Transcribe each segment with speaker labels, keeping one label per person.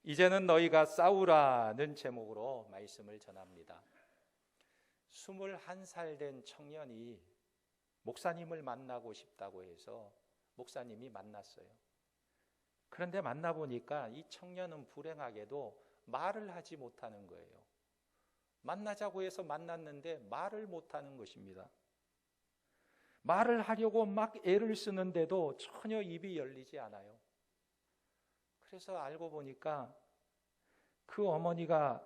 Speaker 1: 이제는 너희가 싸우라는 제목으로 말씀을 전합니다. 21살 된 청년이 목사님을 만나고 싶다고 해서 목사님이 만났어요. 그런데 만나보니까 이 청년은 불행하게도 말을 하지 못하는 거예요. 만나자고 해서 만났는데 말을 못하는 것입니다. 말을 하려고 막 애를 쓰는데도 전혀 입이 열리지 않아요. 그래서 알고 보니까 그 어머니가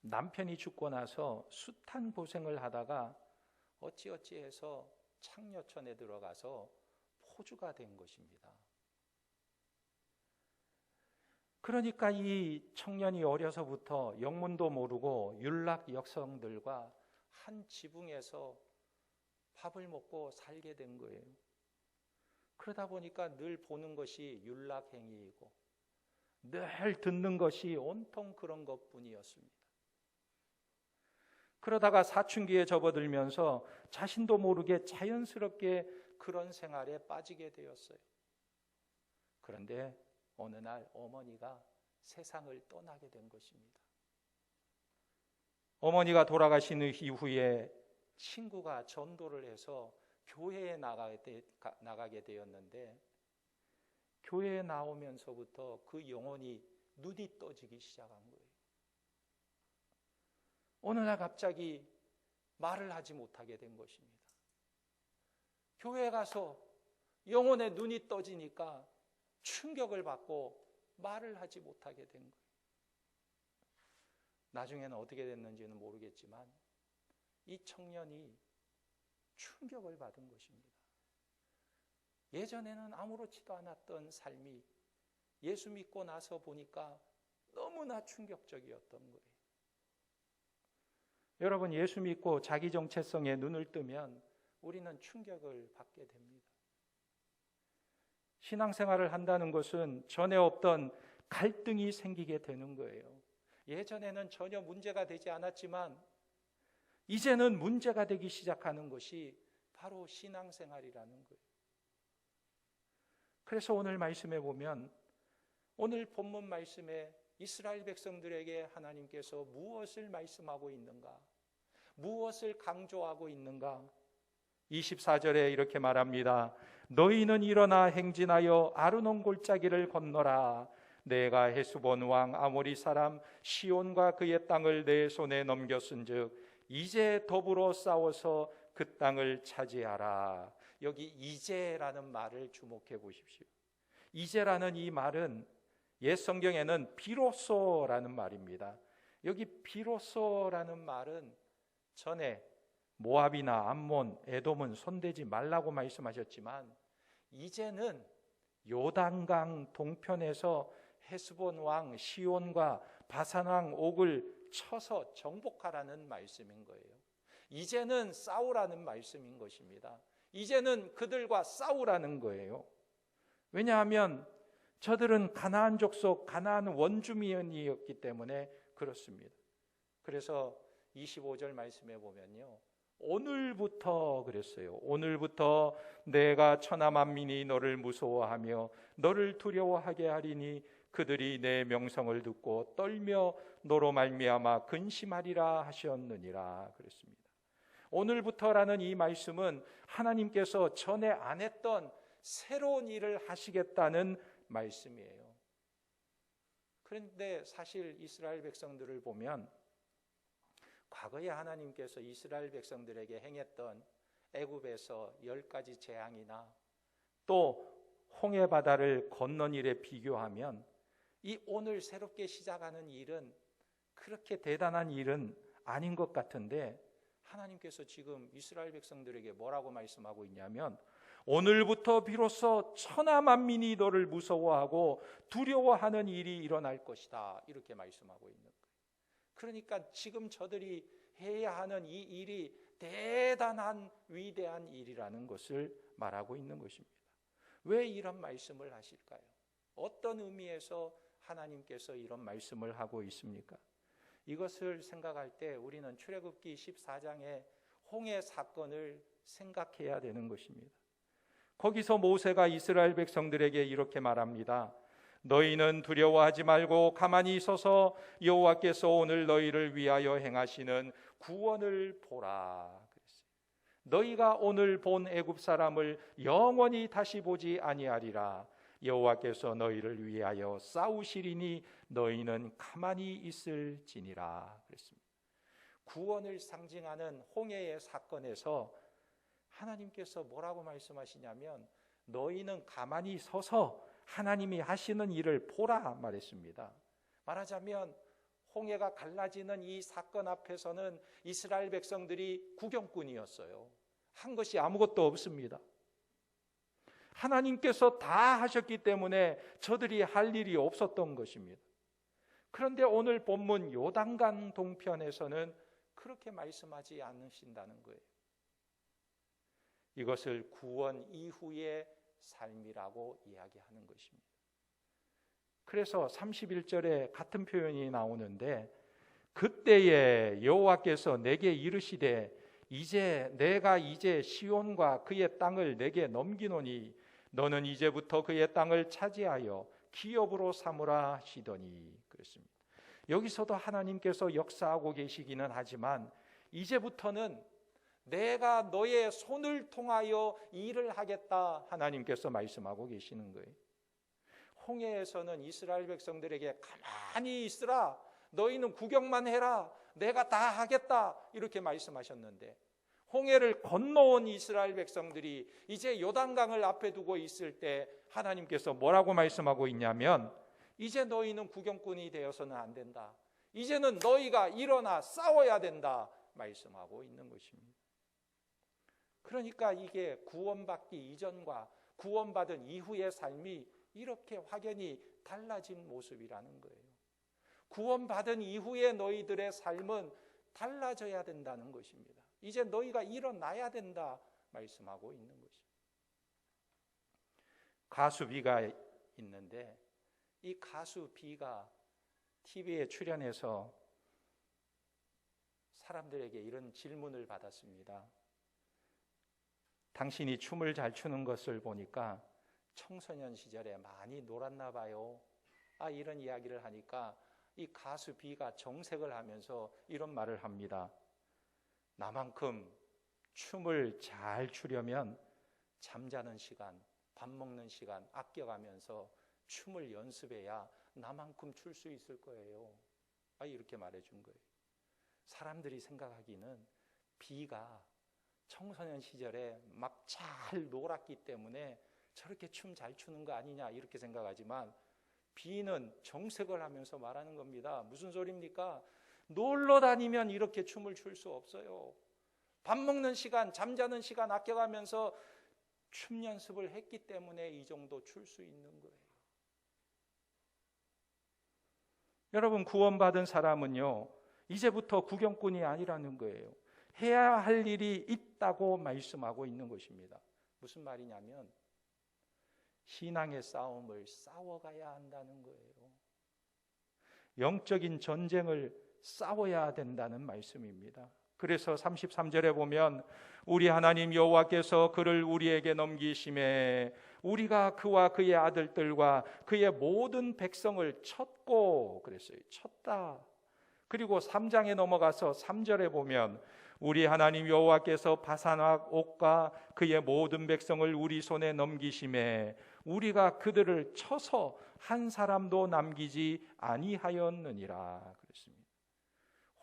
Speaker 1: 남편이 죽고 나서 숱한 고생을 하다가 어찌어찌해서 창녀촌에 들어가서 포주가 된 것입니다. 그러니까 이 청년이 어려서부터 영문도 모르고 율락 여성들과 한 지붕에서 밥을 먹고 살게 된 거예요. 그러다 보니까 늘 보는 것이 율락행위이고 늘 듣는 것이 온통 그런 것뿐이었습니다. 그러다가 사춘기에 접어들면서 자신도 모르게 자연스럽게 그런 생활에 빠지게 되었어요. 그런데 어느 날 어머니가 세상을 떠나게 된 것입니다. 어머니가 돌아가신 이후에 친구가 전도를 해서 교회에 나가게 되었는데 교회에 나오면서부터 그 영혼이 눈이 떠지기 시작한 거예요. 어느 날 갑자기 말을 하지 못하게 된 것입니다. 교회에 가서 영혼의 눈이 떠지니까 충격을 받고 말을 하지 못하게 된 거예요. 나중에는 어떻게 됐는지는 모르겠지만 이 청년이 충격을 받은 것입니다. 예전에는 아무렇지도 않았던 삶이 예수 믿고 나서 보니까 너무나 충격적이었던 거예요. 여러분, 예수 믿고 자기 정체성에 눈을 뜨면 우리는 충격을 받게 됩니다. 신앙생활을 한다는 것은 전에 없던 갈등이 생기게 되는 거예요. 예전에는 전혀 문제가 되지 않았지만 이제는 문제가 되기 시작하는 것이 바로 신앙생활이라는 거예요. 그래서 오늘 말씀에 보면 오늘 본문 말씀에 이스라엘 백성들에게 하나님께서 무엇을 말씀하고 있는가? 무엇을 강조하고 있는가? 24절에 이렇게 말합니다. 너희는 일어나 행진하여 아르논 골짜기를 건너라. 내가 헤스본 왕 아모리 사람 시온과 그의 땅을 내 손에 넘겼은즉 이제 더불어 싸워서 그 땅을 차지하라. 여기 이제라는 말을 주목해 보십시오. 이제라는 이 말은 옛 성경에는 비로소라는 말입니다. 여기 비로소라는 말은 전에 모압이나 암몬, 에돔은 손대지 말라고 말씀하셨지만 이제는 요단강 동편에서 헤스본 왕 시온과 바산 왕 옥을 쳐서 정복하라는 말씀인 거예요. 이제는 싸우라는 말씀인 것입니다. 이제는 그들과 싸우라는 거예요. 왜냐하면 저들은 가나안 족속, 가나안 원주민이었기 때문에 그렇습니다. 그래서 25절 말씀에 보면요, 오늘부터 그랬어요. 오늘부터 내가 천하 만민이 너를 무서워하며 너를 두려워하게 하리니 그들이 내 명성을 듣고 떨며 너로 말미암아 근심하리라 하셨느니라 그랬습니다. 오늘부터라는 이 말씀은 하나님께서 전에 안 했던 새로운 일을 하시겠다는 말씀이에요. 그런데 사실 이스라엘 백성들을 보면 과거에 하나님께서 이스라엘 백성들에게 행했던 애굽에서 10가지 재앙이나 또 홍해 바다를 건넌 일에 비교하면 이 오늘 새롭게 시작하는 일은 그렇게 대단한 일은 아닌 것 같은데 하나님께서 지금 이스라엘 백성들에게 뭐라고 말씀하고 있냐면 오늘부터 비로소 천하 만민이 너를 무서워하고 두려워하는 일이 일어날 것이다 이렇게 말씀하고 있는 거예요. 그러니까 지금 저들이 해야 하는 이 일이 대단한 위대한 일이라는 것을 말하고 있는 것입니다. 왜 이런 말씀을 하실까요? 어떤 의미에서 하나님께서 이런 말씀을 하고 있습니까? 이것을 생각할 때 우리는 출애굽기 14장의 홍해 사건을 생각해야 되는 것입니다. 거기서 모세가 이스라엘 백성들에게 이렇게 말합니다. 너희는 두려워하지 말고 가만히 서서 여호와께서 오늘 너희를 위하여 행하시는 구원을 보라. 너희가 오늘 본 애굽 사람을 영원히 다시 보지 아니하리라. 여호와께서 너희를 위하여 싸우시리니 너희는 가만히 있을지니라. 그랬습니다. 구원을 상징하는 홍해의 사건에서 하나님께서 뭐라고 말씀하시냐면 너희는 가만히 서서 하나님이 하시는 일을 보라 말했습니다. 말하자면 홍해가 갈라지는 이 사건 앞에서는 이스라엘 백성들이 구경꾼이었어요. 한 것이 아무것도 없습니다. 하나님께서 다 하셨기 때문에 저들이 할 일이 없었던 것입니다. 그런데 오늘 본문 요단강 동편에서는 그렇게 말씀하지 않으신다는 거예요. 이것을 구원 이후의 삶이라고 이야기하는 것입니다. 그래서 31절에 같은 표현이 나오는데 그때에 여호와께서 내게 이르시되 내가 이제 시온과 그의 땅을 내게 넘기노니 너는 이제부터 그의 땅을 차지하여 기업으로 삼으라 하시더니 그랬습니다. 여기서도 하나님께서 역사하고 계시기는 하지만 이제부터는 내가 너의 손을 통하여 일을 하겠다 하나님께서 말씀하고 계시는 거예요. 홍해에서는 이스라엘 백성들에게 가만히 있으라, 너희는 구경만 해라, 내가 다 하겠다 이렇게 말씀하셨는데 홍해를 건너온 이스라엘 백성들이 이제 요단강을 앞에 두고 있을 때 하나님께서 뭐라고 말씀하고 있냐면 이제 너희는 구경꾼이 되어서는 안 된다. 이제는 너희가 일어나 싸워야 된다 말씀하고 있는 것입니다. 그러니까 이게 구원받기 이전과 구원받은 이후의 삶이 이렇게 확연히 달라진 모습이라는 거예요. 구원받은 이후의 너희들의 삶은 달라져야 된다는 것입니다. 이제 너희가 일어나야 된다 말씀하고 있는 것입니다. 가수 비가 있는데 이 가수 비가 TV에 출연해서 사람들에게 이런 질문을 받았습니다. 당신이 춤을 잘 추는 것을 보니까 청소년 시절에 많이 놀았나 봐요. 이런 이야기를 하니까 이 가수 비가 정색을 하면서 이런 말을 합니다. 나만큼 춤을 잘 추려면 잠자는 시간, 밥 먹는 시간 아껴가면서 춤을 연습해야 나만큼 출 수 있을 거예요. 이렇게 말해준 거예요. 사람들이 생각하기는 비가 청소년 시절에 막 잘 놀았기 때문에 저렇게 춤 잘 추는 거 아니냐 이렇게 생각하지만 비는 정색을 하면서 말하는 겁니다. 무슨 소리입니까? 놀러 다니면 이렇게 춤을 출 수 없어요. 밥 먹는 시간, 잠자는 시간 아껴가면서 춤 연습을 했기 때문에 이 정도 출 수 있는 거예요. 여러분, 구원받은 사람은요, 이제부터 구경꾼이 아니라는 거예요. 해야 할 일이 있다고 말씀하고 있는 것입니다. 무슨 말이냐면 신앙의 싸움을 싸워가야 한다는 거예요. 영적인 전쟁을 싸워야 된다는 말씀입니다. 그래서 33절에 보면 우리 하나님 여호와께서 그를 우리에게 넘기심에 우리가 그와 그의 아들들과 그의 모든 백성을 쳤고 그랬어요. 쳤다. 그리고 3장에 넘어가서 3절에 보면 우리 하나님 여호와께서 바산악 옥과 그의 모든 백성을 우리 손에 넘기심에 우리가 그들을 쳐서 한 사람도 남기지 아니하였느니라 그랬습니다.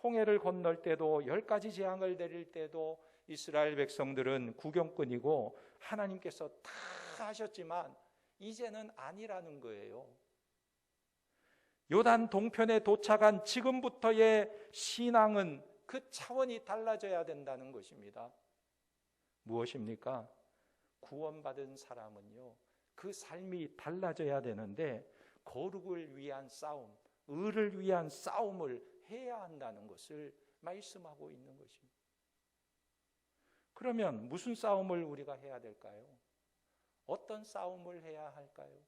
Speaker 1: 홍해를 건널 때도 10가지 재앙을 내릴 때도 이스라엘 백성들은 구경꾼이고 하나님께서 다 하셨지만 이제는 아니라는 거예요. 요단 동편에 도착한 지금부터의 신앙은 그 차원이 달라져야 된다는 것입니다. 무엇입니까? 구원받은 사람은요, 그 삶이 달라져야 되는데 거룩을 위한 싸움, 의를 위한 싸움을 해야 한다는 것을 말씀하고 있는 것입니다. 그러면 무슨 싸움을 우리가 해야 될까요? 어떤 싸움을 해야 할까요?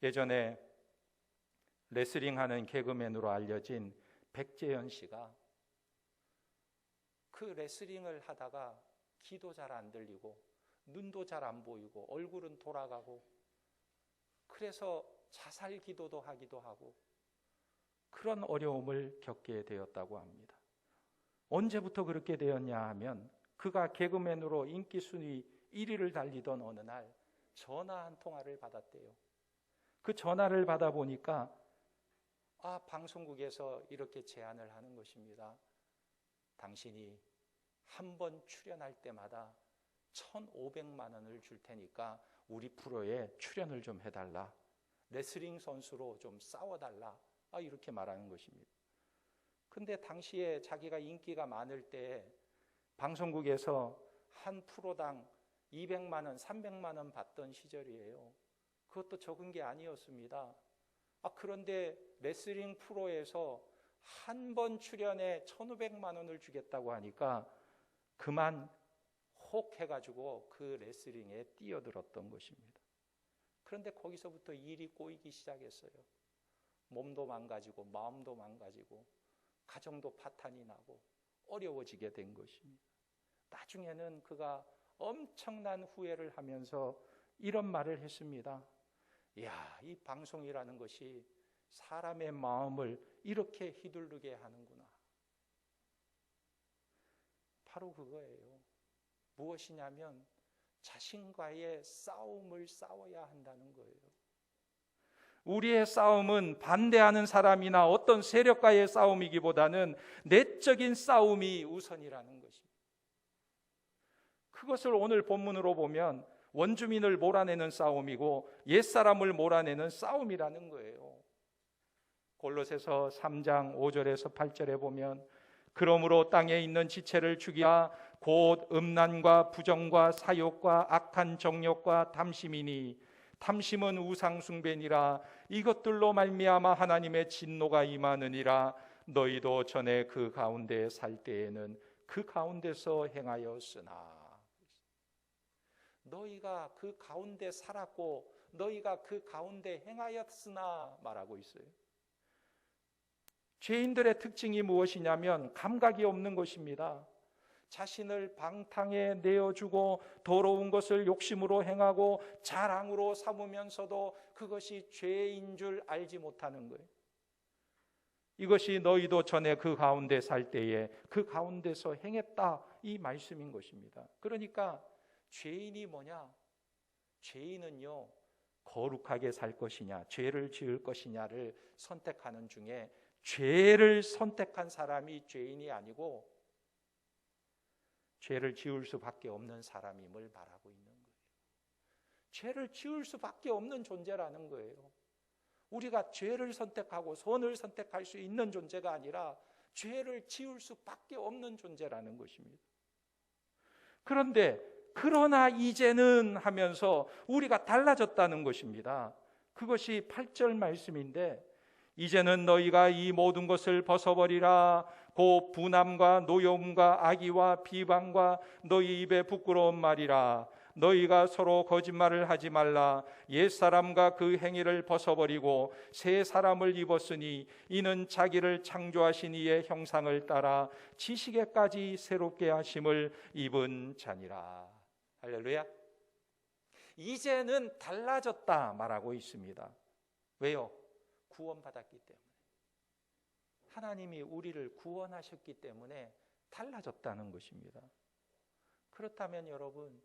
Speaker 1: 예전에 레슬링하는 개그맨으로 알려진 백재현 씨가 그 레슬링을 하다가 귀도 잘 안 들리고 눈도 잘 안 보이고 얼굴은 돌아가고 그래서 자살 기도도 하기도 하고 그런 어려움을 겪게 되었다고 합니다. 언제부터 그렇게 되었냐 하면 그가 개그맨으로 인기 순위 1위를 달리던 어느 날 전화 한 통화를 받았대요. 그 전화를 받아보니까 방송국에서 이렇게 제안을 하는 것입니다. 당신이 한 번 출연할 때마다 1,500만 원을 줄 테니까 우리 프로에 출연을 좀 해달라. 레슬링 선수로 좀 싸워달라. 이렇게 말하는 것입니다. 근데 당시에 자기가 인기가 많을 때 방송국에서 한 프로당 200만 원, 300만 원 받던 시절이에요. 그것도 적은 게 아니었습니다. 그런데 레슬링 프로에서 한 번 출연에 1,500만 원을 주겠다고 하니까 그만 혹 해가지고 그 레슬링에 뛰어들었던 것입니다. 그런데 거기서부터 일이 꼬이기 시작했어요. 몸도 망가지고 마음도 망가지고 가정도 파탄이 나고 어려워지게 된 것입니다. 나중에는 그가 엄청난 후회를 하면서 이런 말을 했습니다. 이 방송이라는 것이 사람의 마음을 이렇게 휘두르게 하는구나. 바로 그거예요. 무엇이냐면 자신과의 싸움을 싸워야 한다는 거예요. 우리의 싸움은 반대하는 사람이나 어떤 세력과의 싸움이기보다는 내적인 싸움이 우선이라는 것입니다. 그것을 오늘 본문으로 보면 원주민을 몰아내는 싸움이고 옛사람을 몰아내는 싸움이라는 거예요. 골로새서 3장 5절에서 8절에 보면 그러므로 땅에 있는 지체를 죽이라 곧 음란과 부정과 사욕과 악한 정욕과 탐심이니 탐심은 우상숭배니라 이것들로 말미암아 하나님의 진노가 임하느니라 너희도 전에 그 가운데 살 때에는 그 가운데서 행하였으나 너희가 그 가운데 살았고 너희가 그 가운데 행하였으나 말하고 있어요. 죄인들의 특징이 무엇이냐면 감각이 없는 것입니다. 자신을 방탕에 내어주고 더러운 것을 욕심으로 행하고 자랑으로 삼으면서도 그것이 죄인 줄 알지 못하는 거예요. 이것이 너희도 전에 그 가운데 살 때에 그 가운데서 행했다 이 말씀인 것입니다. 그러니까 죄인이 뭐냐? 죄인은요 거룩하게 살 것이냐 죄를 지을 것이냐를 선택하는 중에 죄를 선택한 사람이 죄인이 아니고 죄를 지을 수밖에 없는 사람임을 말하고 있는 거예요. 죄를 지을 수밖에 없는 존재라는 거예요. 우리가 죄를 선택하고 선을 선택할 수 있는 존재가 아니라 죄를 지을 수밖에 없는 존재라는 것입니다. 그러나 이제는 하면서 우리가 달라졌다는 것입니다. 그것이 8절 말씀인데 이제는 너희가 이 모든 것을 벗어버리라 곧 분함과 노여움과 악의와 비방과 너희 입에 부끄러운 말이라 너희가 서로 거짓말을 하지 말라 옛사람과 그 행위를 벗어버리고 새 사람을 입었으니 이는 자기를 창조하신 이의 형상을 따라 지식에까지 새롭게 하심을 입은 자니라. 할렐루야. 이제는 달라졌다 말하고 있습니다. 왜요? 구원받았기 때문에. 하나님이 우리를 구원하셨기 때문에 달라졌다는 것입니다. 그렇다면 여러분,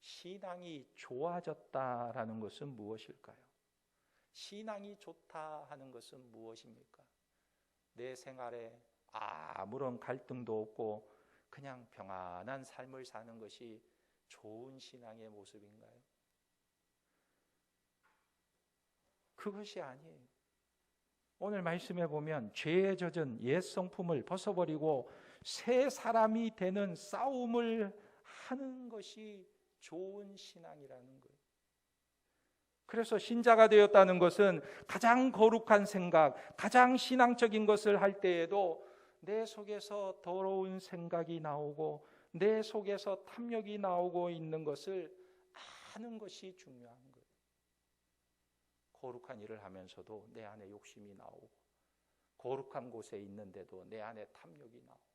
Speaker 1: 신앙이 좋아졌다라는 것은 무엇일까요? 신앙이 좋다 하는 것은 무엇입니까? 내 생활에 아무런 갈등도 없고 그냥 평안한 삶을 사는 것이 좋은 신앙의 모습인가요? 그것이 아니에요. 오늘 말씀해 보면 죄에 젖은 옛 성품을 벗어버리고 새 사람이 되는 싸움을 하는 것이 좋은 신앙이라는 거예요. 그래서 신자가 되었다는 것은 가장 거룩한 생각, 가장 신앙적인 것을 할 때에도 내 속에서 더러운 생각이 나오고 내 속에서 탐욕이 나오고 있는 것을 아는 것이 중요한 거예요. 거룩한 일을 하면서도 내 안에 욕심이 나오고 거룩한 곳에 있는데도 내 안에 탐욕이 나오고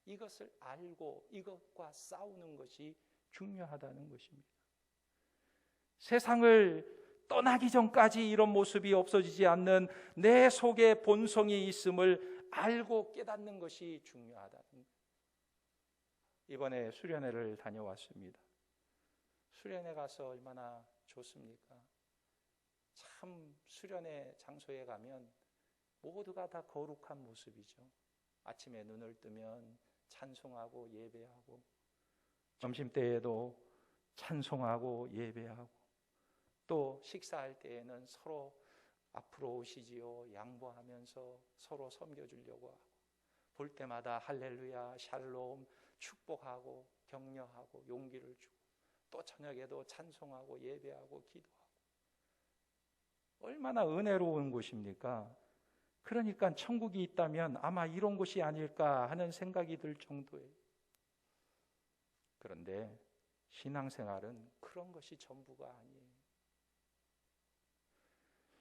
Speaker 1: 이것을 알고 이것과 싸우는 것이 중요하다는 것입니다. 세상을 떠나기 전까지 이런 모습이 없어지지 않는 내 속에 본성이 있음을 알고 깨닫는 것이 중요하다는 거예요. 이번에 수련회를 다녀왔습니다. 수련회 가서 얼마나 좋습니까? 참 수련회 장소에 가면 모두가 다 거룩한 모습이죠. 아침에 눈을 뜨면 찬송하고 예배하고, 점심때에도 찬송하고 예배하고, 또 식사할 때에는 서로 앞으로 오시지요 양보하면서 서로 섬겨주려고 하고, 볼 때마다 할렐루야 샬롬 축복하고 격려하고 용기를 주고, 또 저녁에도 찬송하고 예배하고 기도하고, 얼마나 은혜로운 곳입니까? 그러니까 천국이 있다면 아마 이런 곳이 아닐까 하는 생각이 들 정도예요. 그런데 신앙생활은 그런 것이 전부가 아니에요.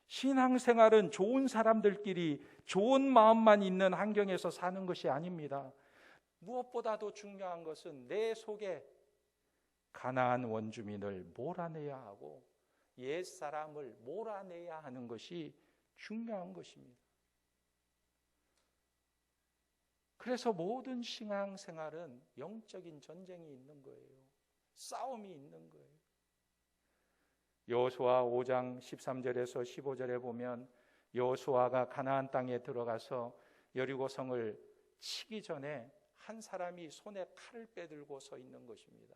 Speaker 1: 신앙생활은 좋은 사람들끼리 좋은 마음만 있는 환경에서 사는 것이 아닙니다. 무엇보다도 중요한 것은 내 속에 가나안 원주민을 몰아내야 하고 옛사람을 몰아내야 하는 것이 중요한 것입니다. 그래서 모든 신앙생활은 영적인 전쟁이 있는 거예요. 싸움이 있는 거예요. 여호수아 5장 13절에서 15절에 보면 여호수아가 가나안 땅에 들어가서 여리고성을 치기 전에 한 사람이 손에 칼을 빼들고 서 있는 것입니다.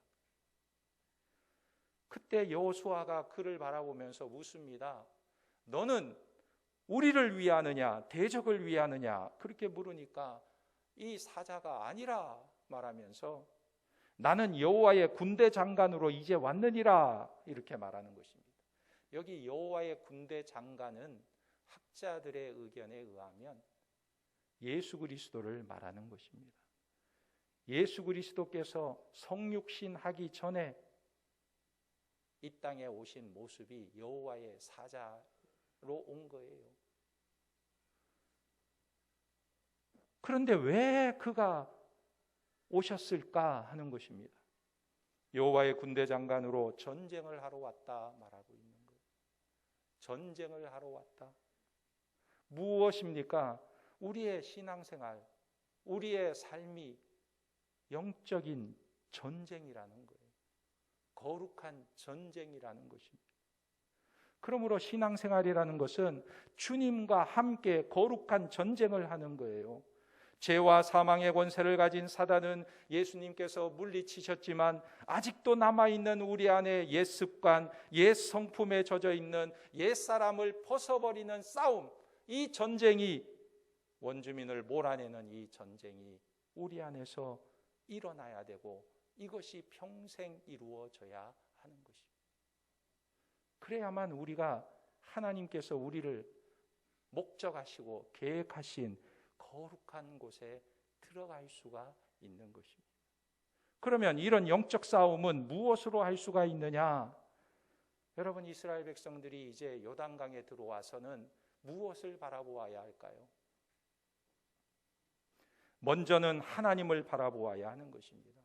Speaker 1: 그때 여호수아가 그를 바라보면서 묻습니다. 너는 우리를 위하느냐 대적을 위하느냐 그렇게 물으니까 이 사자가 아니라 말하면서 나는 여호와의 군대 장관으로 이제 왔느니라 이렇게 말하는 것입니다. 여기 여호와의 군대 장관은 학자들의 의견에 의하면 예수 그리스도를 말하는 것입니다. 예수 그리스도께서 성육신 하기 전에 이 땅에 오신 모습이 여호와의 사자로 온 거예요. 그런데 왜 그가 오셨을까 하는 것입니다. 여호와의 군대 장관으로 전쟁을 하러 왔다 말하고 있는 거예요. 전쟁을 하러 왔다. 무엇입니까? 우리의 신앙생활, 우리의 삶이 영적인 전쟁이라는 거예요. 거룩한 전쟁이라는 것입니다. 그러므로 신앙생활이라는 것은 주님과 함께 거룩한 전쟁을 하는 거예요. 죄와 사망의 권세를 가진 사단은 예수님께서 물리치셨지만 아직도 남아있는 우리 안에 옛 습관, 옛 성품에 젖어 있는 옛 사람을 벗어버리는 싸움, 이 전쟁이 원주민을 몰아내는 이 전쟁이 우리 안에서 일어나야 되고 이것이 평생 이루어져야 하는 것입니다. 그래야만 우리가 하나님께서 우리를 목적하시고 계획하신 거룩한 곳에 들어갈 수가 있는 것입니다. 그러면 이런 영적 싸움은 무엇으로 할 수가 있느냐? 여러분, 이스라엘 백성들이 이제 요단강에 들어와서는 무엇을 바라보아야 할까요? 먼저는 하나님을 바라보아야 하는 것입니다.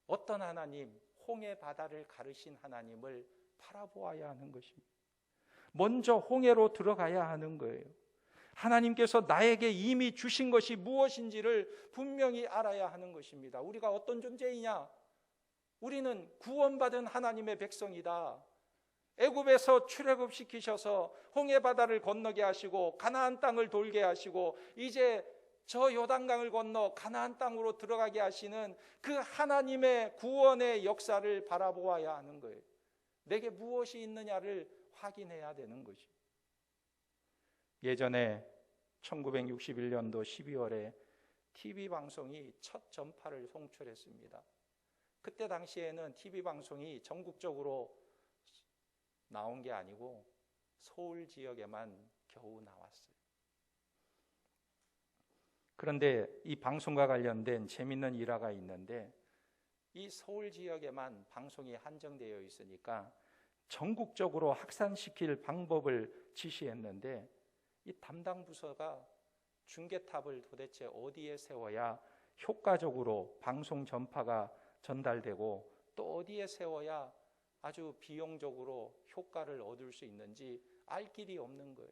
Speaker 1: 어떤 하나님? 홍해 바다를 가르신 하나님을 바라보아야 하는 것입니다. 먼저 홍해로 들어가야 하는 거예요. 하나님께서 나에게 이미 주신 것이 무엇인지를 분명히 알아야 하는 것입니다. 우리가 어떤 존재이냐? 우리는 구원받은 하나님의 백성이다. 애굽에서 출애굽시키셔서 홍해 바다를 건너게 하시고 가나안 땅을 돌게 하시고 이제 저 요단강을 건너 가나안 땅으로 들어가게 하시는 그 하나님의 구원의 역사를 바라보아야 하는 거예요. 내게 무엇이 있느냐를 확인해야 되는 것입니다. 예전에 1961년도 12월에 TV방송이 첫 전파를 송출했습니다. 그때 당시에는 TV방송이 전국적으로 나온 게 아니고 서울 지역에만 겨우 나왔어요. 그런데 이 방송과 관련된 재미있는 일화가 있는데 이 서울 지역에만 방송이 한정되어 있으니까 전국적으로 확산시킬 방법을 지시했는데 이 담당 부서가 중계탑을 도대체 어디에 세워야 효과적으로 방송 전파가 전달되고 또 어디에 세워야 아주 비용적으로 효과를 얻을 수 있는지 알 길이 없는 거예요.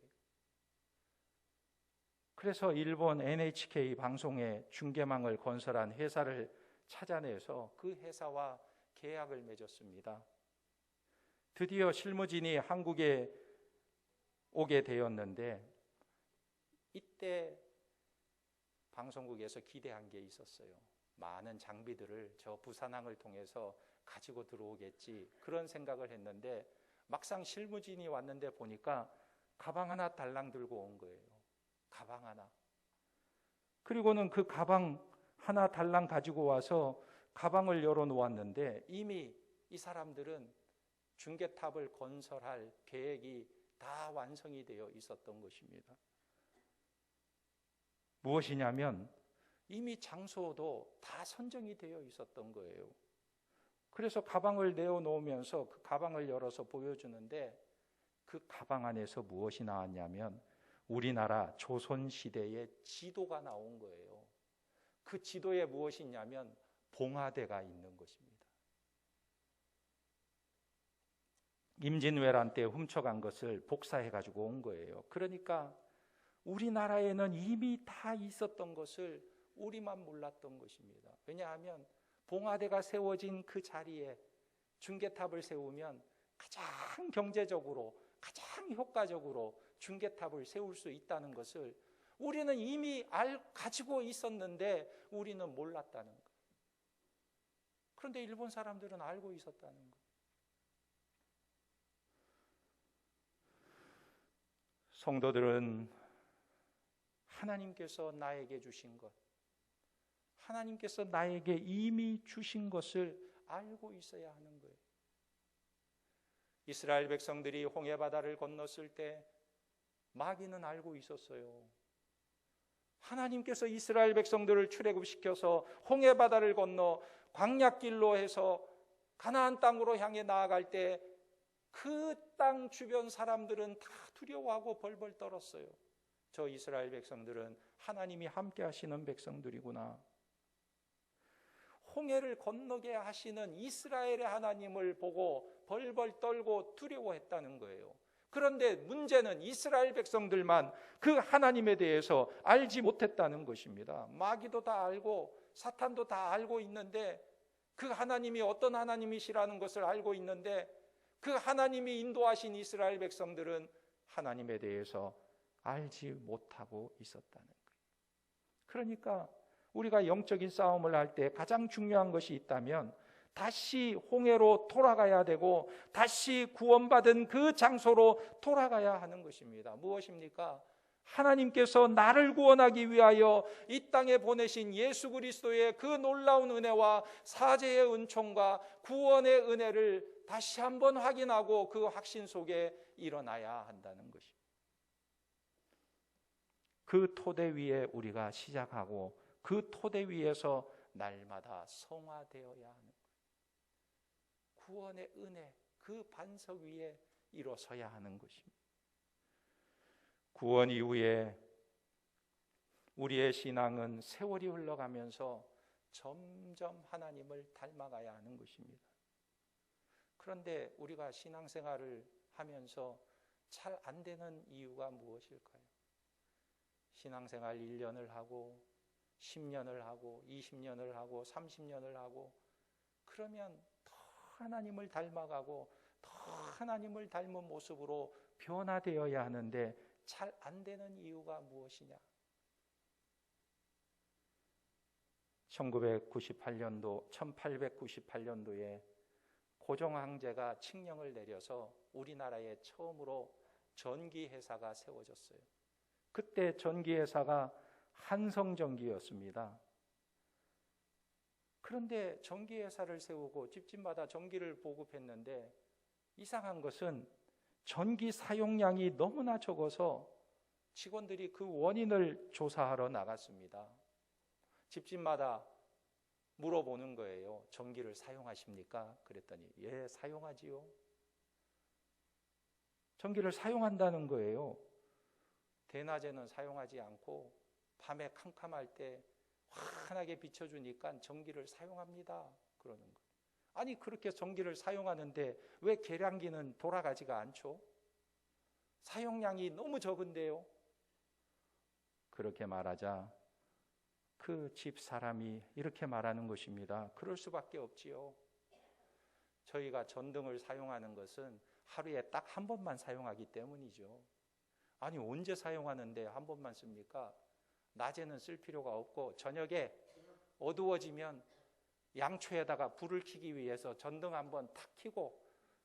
Speaker 1: 그래서 일본 NHK 방송의 중계망을 건설한 회사를 찾아내서 그 회사와 계약을 맺었습니다. 드디어 실무진이 한국에 오게 되었는데 이때 방송국에서 기대한 게 있었어요. 많은 장비들을 저 부산항을 통해서 가지고 들어오겠지, 그런 생각을 했는데 막상 실무진이 왔는데 보니까 가방 하나 달랑 들고 온 거예요. 가방 하나. 그리고는 그 가방 하나 달랑 가지고 와서 가방을 열어 놓았는데 이미 이 사람들은 중계탑을 건설할 계획이 다 완성이 되어 있었던 것입니다. 무엇이냐면 이미 장소도 다 선정이 되어 있었던 거예요. 그래서 가방을 내어놓으면서 그 가방을 열어서 보여주는데 그 가방 안에서 무엇이 나왔냐면 우리나라 조선시대의 지도가 나온 거예요. 그 지도에 무엇이 있냐면 봉화대가 있는 것입니다. 임진왜란 때 훔쳐간 것을 복사해가지고 온 거예요. 그러니까 우리나라에는 이미 다 있었던 것을 우리만 몰랐던 것입니다. 왜냐하면 봉화대가 세워진 그 자리에 중계탑을 세우면 가장 경제적으로, 가장 효과적으로 중계탑을 세울 수 있다는 것을 우리는 이미 가지고 있었는데 우리는 몰랐다는 거예요. 그런데 일본 사람들은 알고 있었다는 거예요. 성도들은 하나님께서 나에게 주신 것, 하나님께서 나에게 이미 주신 것을 알고 있어야 하는 거예요. 이스라엘 백성들이 홍해바다를 건넜을 때 마귀는 알고 있었어요. 하나님께서 이스라엘 백성들을 출애굽시켜서 홍해바다를 건너 광야길로 해서 가나안 땅으로 향해 나아갈 때 그 땅 주변 사람들은 다 두려워하고 벌벌 떨었어요. 저 이스라엘 백성들은 하나님이 함께 하시는 백성들이구나. 홍해를 건너게 하시는 이스라엘의 하나님을 보고 벌벌 떨고 두려워했다는 거예요. 그런데 문제는 이스라엘 백성들만 그 하나님에 대해서 알지 못했다는 것입니다. 마귀도 다 알고 사탄도 다 알고 있는데 그 하나님이 어떤 하나님이시라는 것을 알고 있는데 그 하나님이 인도하신 이스라엘 백성들은 하나님에 대해서 알지 못하고 있었다는 거예요. 그러니까 우리가 영적인 싸움을 할 때 가장 중요한 것이 있다면 다시 홍해로 돌아가야 되고 다시 구원받은 그 장소로 돌아가야 하는 것입니다. 무엇입니까? 하나님께서 나를 구원하기 위하여 이 땅에 보내신 예수 그리스도의 그 놀라운 은혜와 사죄의 은총과 구원의 은혜를 다시 한번 확인하고 그 확신 속에 일어나야 한다는 것입니다. 그 토대 위에 우리가 시작하고 그 토대 위에서 날마다 성화되어야 하는 거예요. 구원의 은혜, 그 반석 위에 일어서야 하는 것입니다. 구원 이후에 우리의 신앙은 세월이 흘러가면서 점점 하나님을 닮아가야 하는 것입니다. 그런데 우리가 신앙생활을 하면서 잘 안 되는 이유가 무엇일까요? 신앙생활 1년을 하고 10년을 하고 20년을 하고 30년을 하고 그러면 더 하나님을 닮아가고 더 하나님을 닮은 모습으로 변화되어야 하는데 잘 안 되는 이유가 무엇이냐? 1898년도에 고종황제가 칙령을 내려서 우리나라에 처음으로 전기회사가 세워졌어요. 그때 전기회사가 한성전기였습니다. 그런데 전기회사를 세우고 집집마다 전기를 보급했는데 이상한 것은 전기 사용량이 너무나 적어서 직원들이 그 원인을 조사하러 나갔습니다. 집집마다 물어보는 거예요. 전기를 사용하십니까? 그랬더니 예, 사용하지요. 전기를 사용한다는 거예요. 대낮에는 사용하지 않고 밤에 캄캄할 때 환하게 비춰주니까 전기를 사용합니다. 그러는 거예요. 아니 그렇게 전기를 사용하는데 왜 계량기는 돌아가지가 않죠? 사용량이 너무 적은데요. 그렇게 말하자 그 집 사람이 이렇게 말하는 것입니다. 그럴 수밖에 없지요. 저희가 전등을 사용하는 것은 하루에 딱 한 번만 사용하기 때문이죠. 아니 언제 사용하는데 한 번만 씁니까? 낮에는 쓸 필요가 없고 저녁에 어두워지면 양초에다가 불을 켜기 위해서 전등 한번 탁 켜고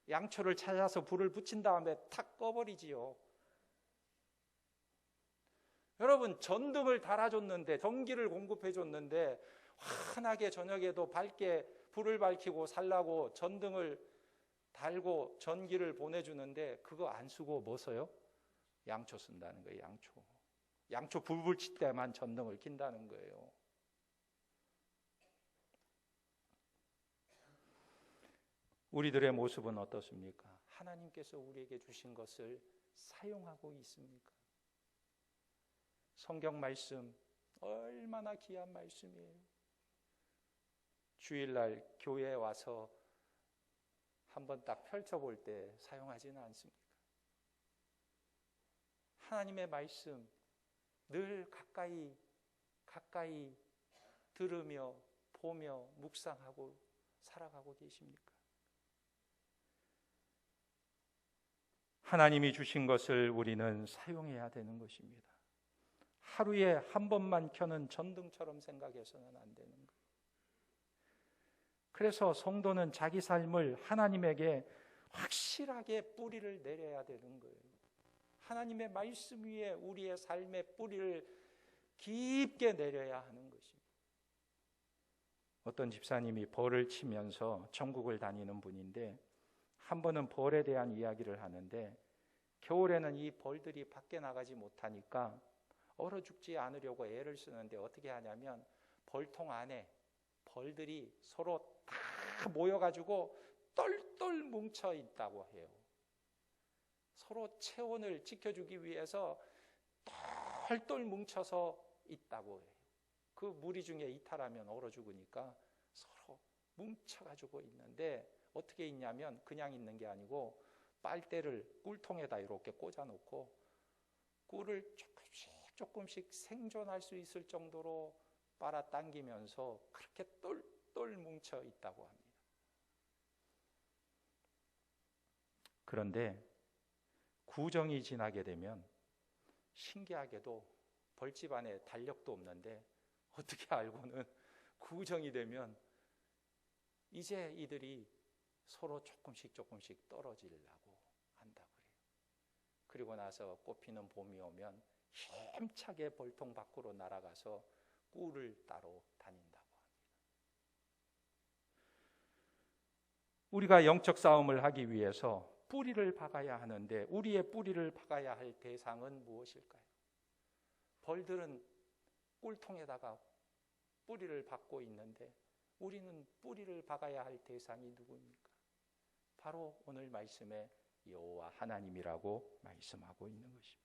Speaker 1: 양초를 찾아서 불을 붙인 다음에 탁 꺼버리지요. 여러분 전등을 달아줬는데 전기를 공급해줬는데 환하게 저녁에도 밝게 불을 밝히고 살라고 전등을 달고 전기를 보내주는데 그거 안 쓰고 뭐 써요? 양초 쓴다는 거예요. 양초 불 붙일 때만 전등을 킨다는 거예요. 우리들의 모습은 어떻습니까? 하나님께서 우리에게 주신 것을 사용하고 있습니까? 성경 말씀 얼마나 귀한 말씀이에요. 주일날 교회에 와서 한번 딱 펼쳐볼 때 사용하지는 않습니까? 하나님의 말씀 늘 가까이 들으며 보며 묵상하고 살아가고 계십니까? 하나님이 주신 것을 우리는 사용해야 되는 것입니다. 하루에 한 번만 켜는 전등처럼 생각해서는 안 되는 거예요. 그래서 성도는 자기 삶을 하나님에게 확실하게 뿌리를 내려야 되는 거예요. 하나님의 말씀 위에 우리의 삶의 뿌리를 깊게 내려야 하는 것입니다. 어떤 집사님이 벌을 치면서 천국을 다니는 분인데 한 번은 벌에 대한 이야기를 하는데 겨울에는 이 벌들이 밖에 나가지 못하니까 얼어 죽지 않으려고 애를 쓰는데 어떻게 하냐면 벌통 안에 벌들이 서로 다 모여가지고 똘똘 뭉쳐 있다고 해요. 서로 체온을 지켜주기 위해서 똘똘 뭉쳐서 있다고 해요. 그 무리 중에 이탈하면 얼어 죽으니까 서로 뭉쳐가지고 있는데 어떻게 있냐면 그냥 있는 게 아니고 빨대를 꿀통에다 이렇게 꽂아놓고 꿀을 조금씩 생존할 수 있을 정도로 빨아당기면서 그렇게 똘똘 뭉쳐 있다고 합니다. 그런데 구정이 지나게 되면 신기하게도 벌집 안에 달력도 없는데 어떻게 알고는 구정이 되면 이제 이들이 서로 조금씩 떨어지려고 한다고 그래요. 그리고 나서 꽃피는 봄이 오면 힘차게 벌통 밖으로 날아가서 꿀을 따러 다닌다고 합니다. 우리가 영적 싸움을 하기 위해서 뿌리를 박아야 하는데 우리의 뿌리를 박아야 할 대상은 무엇일까요? 벌들은 꿀통에다가 뿌리를 박고 있는데 우리는 뿌리를 박아야 할 대상이 누구입니까? 바로 오늘 말씀에 여호와 하나님이라고 말씀하고 있는 것입니다.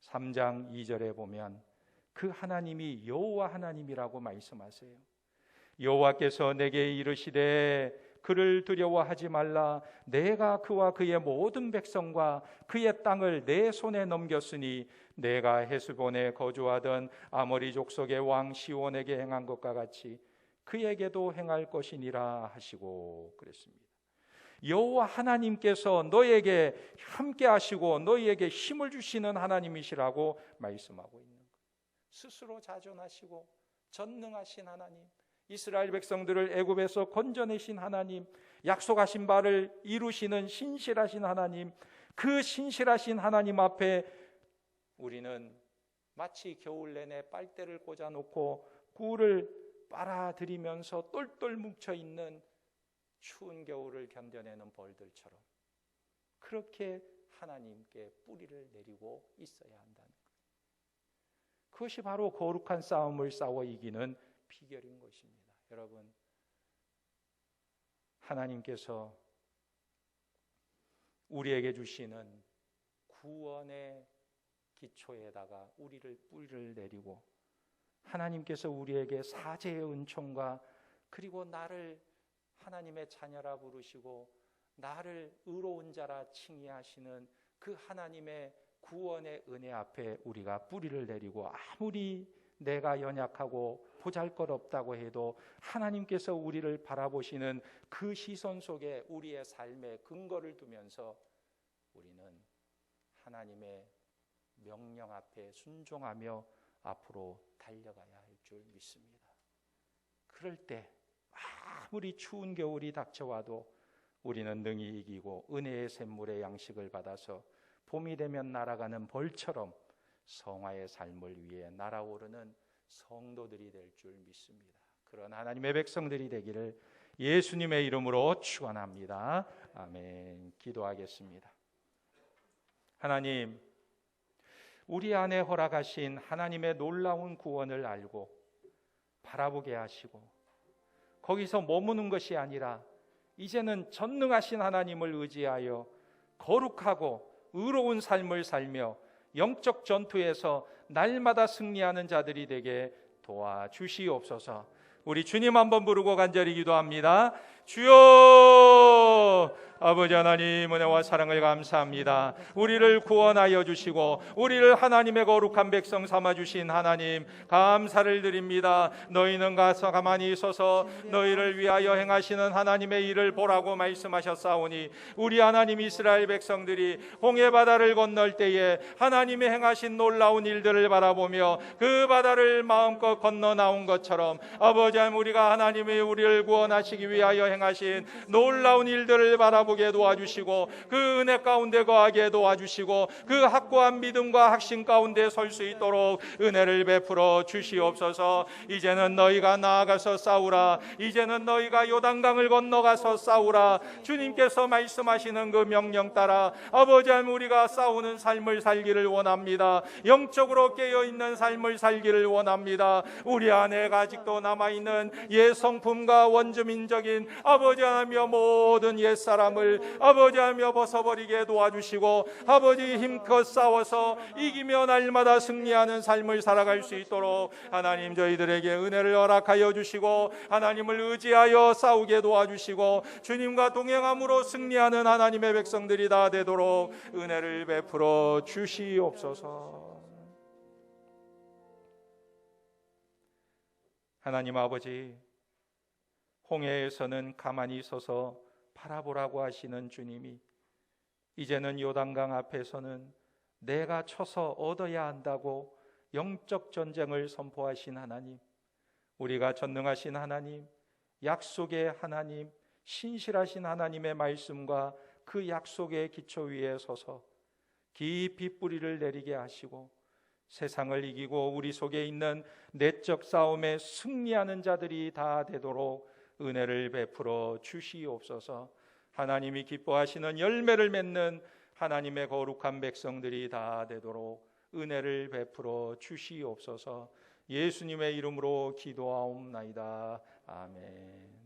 Speaker 1: 3장 2절에 보면 그 하나님이 여호와 하나님이라고 말씀하세요. 여호와께서 내게 이르시되 그를 두려워하지 말라. 내가 그와 그의 모든 백성과 그의 땅을 내 손에 넘겼으니 내가 헤스본에 거주하던 아모리 족속의 왕 시온에게 행한 것과 같이 그에게도 행할 것이니라 하시고 그랬습니다. 여호와 하나님께서 너에게 함께 하시고 너희에게 힘을 주시는 하나님이시라고 말씀하고 있는 거예요. 스스로 자존하시고 전능하신 하나님, 이스라엘 백성들을 애굽에서 건져내신 하나님, 약속하신 바를 이루시는 신실하신 하나님, 그 신실하신 하나님 앞에 우리는 마치 겨울 내내 빨대를 꽂아놓고 꿀을 빨아들이면서 똘똘 뭉쳐있는 추운 겨울을 견뎌내는 벌들처럼 그렇게 하나님께 뿌리를 내리고 있어야 한다는 거예요. 그것이 바로 거룩한 싸움을 싸워 이기는 비결인 것입니다. 여러분, 하나님께서 우리에게 주시는 구원의 기초에다가 우리를 뿌리를 내리고 하나님께서 우리에게 사죄의 은총과 그리고 나를 하나님의 자녀라 부르시고 나를 의로운 자라 칭의하시는 그 하나님의 구원의 은혜 앞에 우리가 뿌리를 내리고, 아무리 내가 연약하고 보잘것없다고 해도 하나님께서 우리를 바라보시는 그 시선 속에 우리의 삶의 근거를 두면서 우리는 하나님의 명령 앞에 순종하며 앞으로 달려가야 할 줄 믿습니다. 그럴 때 아무리 추운 겨울이 닥쳐와도 우리는 능히 이기고 은혜의 샘물의 양식을 받아서 봄이 되면 날아가는 벌처럼 성화의 삶을 위해 날아오르는 성도들이 될 줄 믿습니다. 그런 하나님의 백성들이 되기를 예수님의 이름으로 축원합니다. 아멘. 기도하겠습니다. 하나님, 우리 안에 허락하신 하나님의 놀라운 구원을 알고 바라보게 하시고, 거기서 머무는 것이 아니라 이제는 전능하신 하나님을 의지하여 거룩하고 의로운 삶을 살며 영적 전투에서 날마다 승리하는 자들이 되게 도와주시옵소서. 우리 주님 한번 부르고 간절히 기도합니다. 주여, 아버지 하나님, 은혜와 사랑을 감사합니다. 우리를 구원하여 주시고 우리를 하나님의 거룩한 백성 삼아 주신 하나님, 감사를 드립니다. 너희는 가서 가만히 있어서 너희를 위하여 행하시는 하나님의 일을 보라고 말씀하셨사오니, 우리 하나님 이스라엘 백성들이 홍해 바다를 건널 때에 하나님의 행하신 놀라운 일들을 바라보며 그 바다를 마음껏 건너 나온 것처럼, 아버지 하나님, 우리가 하나님이 우리를 구원하시기 위하여 행하신 놀라운 일들을 바라보게 도와주시고, 그 은혜 가운데 거하게 도와주시고, 그 확고한 믿음과 확신 가운데 설 수 있도록 은혜를 베풀어 주시옵소서. 이제는 너희가 나아가서 싸우라. 이제는 너희가 요단강을 건너가서 싸우라. 주님께서 말씀하시는 그 명령 따라 아버지 하나님, 우리가 싸우는 삶을 살기를 원합니다. 영적으로 깨어있는 삶을 살기를 원합니다. 우리 안에 아직도 남아있는 옛 성품과 원주민적인 아버지 하나님여 모든 옛사람을 아버지 하나님여 벗어버리게 도와주시고, 아버지 힘껏 싸워서 이기며 날마다 승리하는 삶을 살아갈 수 있도록 하나님 저희들에게 은혜를 허락하여 주시고, 하나님을 의지하여 싸우게 도와주시고, 주님과 동행함으로 승리하는 하나님의 백성들이 다 되도록 은혜를 베풀어 주시옵소서. 하나님 아버지, 홍해에서는 가만히 서서 바라보라고 하시는 주님이 이제는 요단강 앞에서는 내가 쳐서 얻어야 한다고 영적 전쟁을 선포하신 하나님, 우리가 전능하신 하나님, 약속의 하나님, 신실하신 하나님의 말씀과 그 약속의 기초 위에 서서 깊이 뿌리를 내리게 하시고, 세상을 이기고 우리 속에 있는 내적 싸움에 승리하는 자들이 다 되도록 은혜를 베풀어 주시옵소서. 하나님이 기뻐하시는 열매를 맺는 하나님의 거룩한 백성들이 다 되도록 은혜를 베풀어 주시옵소서. 예수님의 이름으로 기도하옵나이다. 아멘.